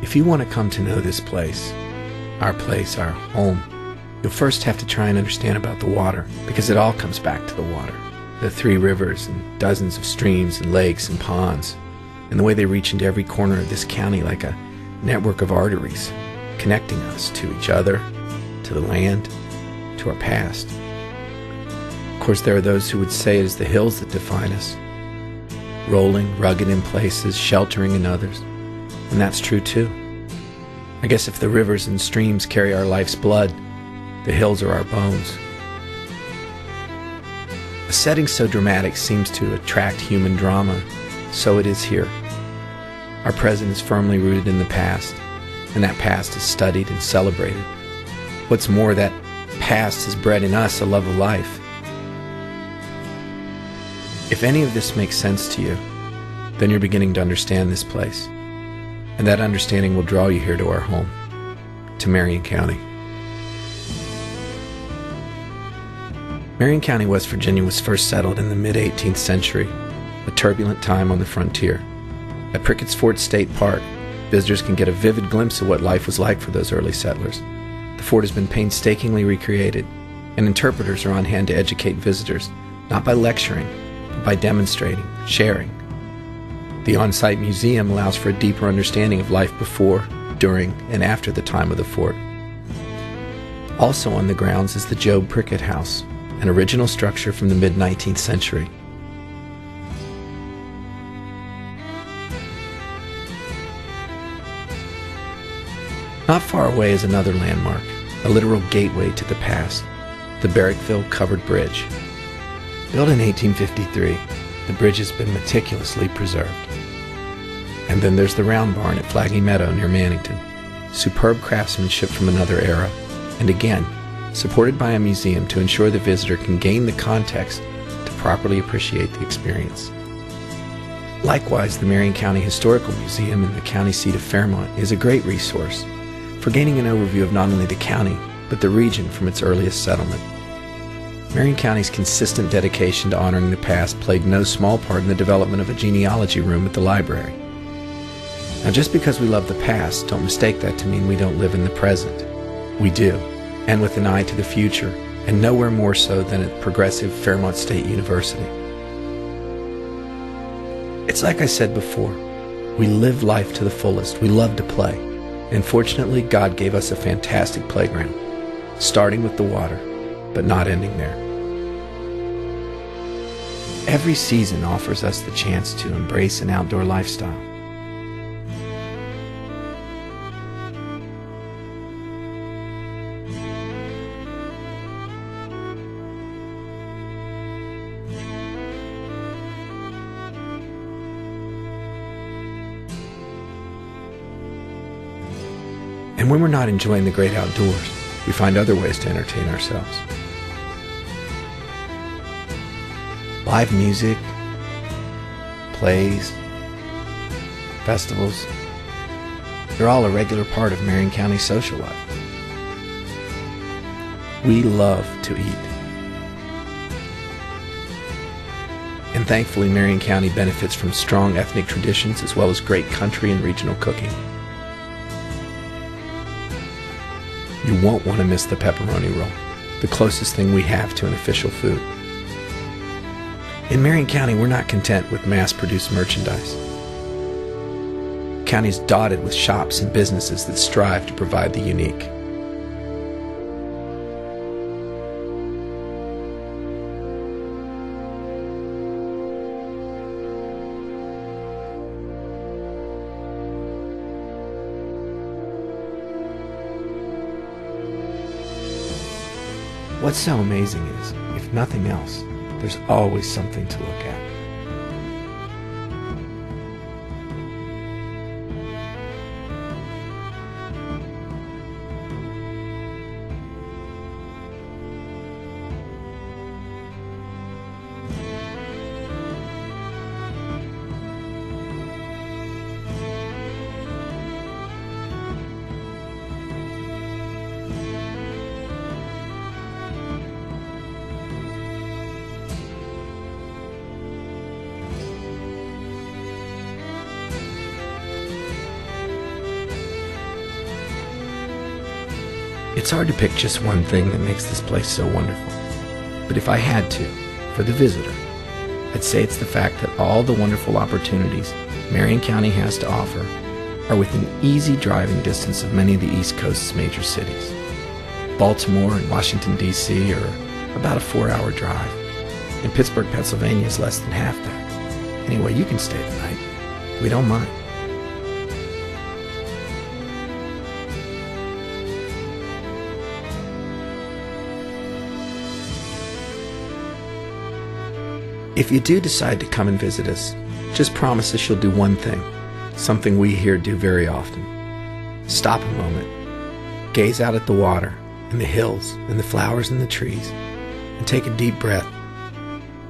If you want to come to know this place, our home, you'll first have to try and understand about the water, because it all comes back to the water. The 3 rivers and dozens of streams and lakes and ponds, and the way they reach into every corner of this county like a network of arteries, connecting us to each other, to the land, to our past. Of course, there are those who would say it is the hills that define us, rolling, rugged in places, sheltering in others. And that's true too. I guess if the rivers and streams carry our life's blood, the hills are our bones. A setting so dramatic seems to attract human drama. So it is here. Our present is firmly rooted in the past, and that past is studied and celebrated. What's more, that past has bred in us a love of life. If any of this makes sense to you, then you're beginning to understand this place. And that understanding will draw you here to our home, to Marion County. Marion County, West Virginia was first settled in the mid-18th century, a turbulent time on the frontier. At Prickett's Fort State Park, visitors can get a vivid glimpse of what life was like for those early settlers. The fort has been painstakingly recreated, and interpreters are on hand to educate visitors, not by lecturing, but by demonstrating, sharing. The on-site museum allows for a deeper understanding of life before, during, and after the time of the fort. Also on the grounds is the Job Prickett House, an original structure from the mid-19th century. Not far away is another landmark, a literal gateway to the past, the Barrackville Covered Bridge. Built in 1853, the bridge has been meticulously preserved. And then there's the Round Barn at Flaggy Meadow near Mannington, superb craftsmanship from another era, and again, supported by a museum to ensure the visitor can gain the context to properly appreciate the experience. Likewise, the Marion County Historical Museum in the county seat of Fairmont is a great resource for gaining an overview of not only the county, but the region from its earliest settlement. Marion County's consistent dedication to honoring the past played no small part in the development of a genealogy room at the library. Now, just because we love the past, don't mistake that to mean we don't live in the present. We do, and with an eye to the future, and nowhere more so than at progressive Fairmont State University. It's like I said before, we live life to the fullest. We love to play, and fortunately, God gave us a fantastic playground, starting with the water, but not ending there. Every season offers us the chance to embrace an outdoor lifestyle. And when we're not enjoying the great outdoors, we find other ways to entertain ourselves. Live music, plays, festivals, they're all a regular part of Marion County's social life. We love to eat. And thankfully, Marion County benefits from strong ethnic traditions as well as great country and regional cooking. You won't want to miss the pepperoni roll, the closest thing we have to an official food. In Marion County, we're not content with mass-produced merchandise. The county is dotted with shops and businesses that strive to provide the unique. What's so amazing is, if nothing else, there's always something to look at. It's hard to pick just one thing that makes this place so wonderful. But if I had to, for the visitor, I'd say it's the fact that all the wonderful opportunities Marion County has to offer are within easy driving distance of many of the East Coast's major cities. Baltimore and Washington, D.C. are about a 4-hour drive, and Pittsburgh, Pennsylvania is less than half that. Anyway, you can stay the night. We don't mind. If you do decide to come and visit us, just promise us you'll do one thing, something we here do very often. Stop a moment, gaze out at the water and the hills and the flowers and the trees, and take a deep breath.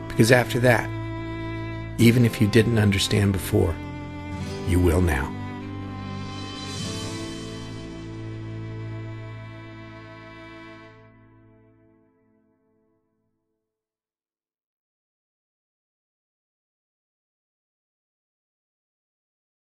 Because after that, even if you didn't understand before, you will now.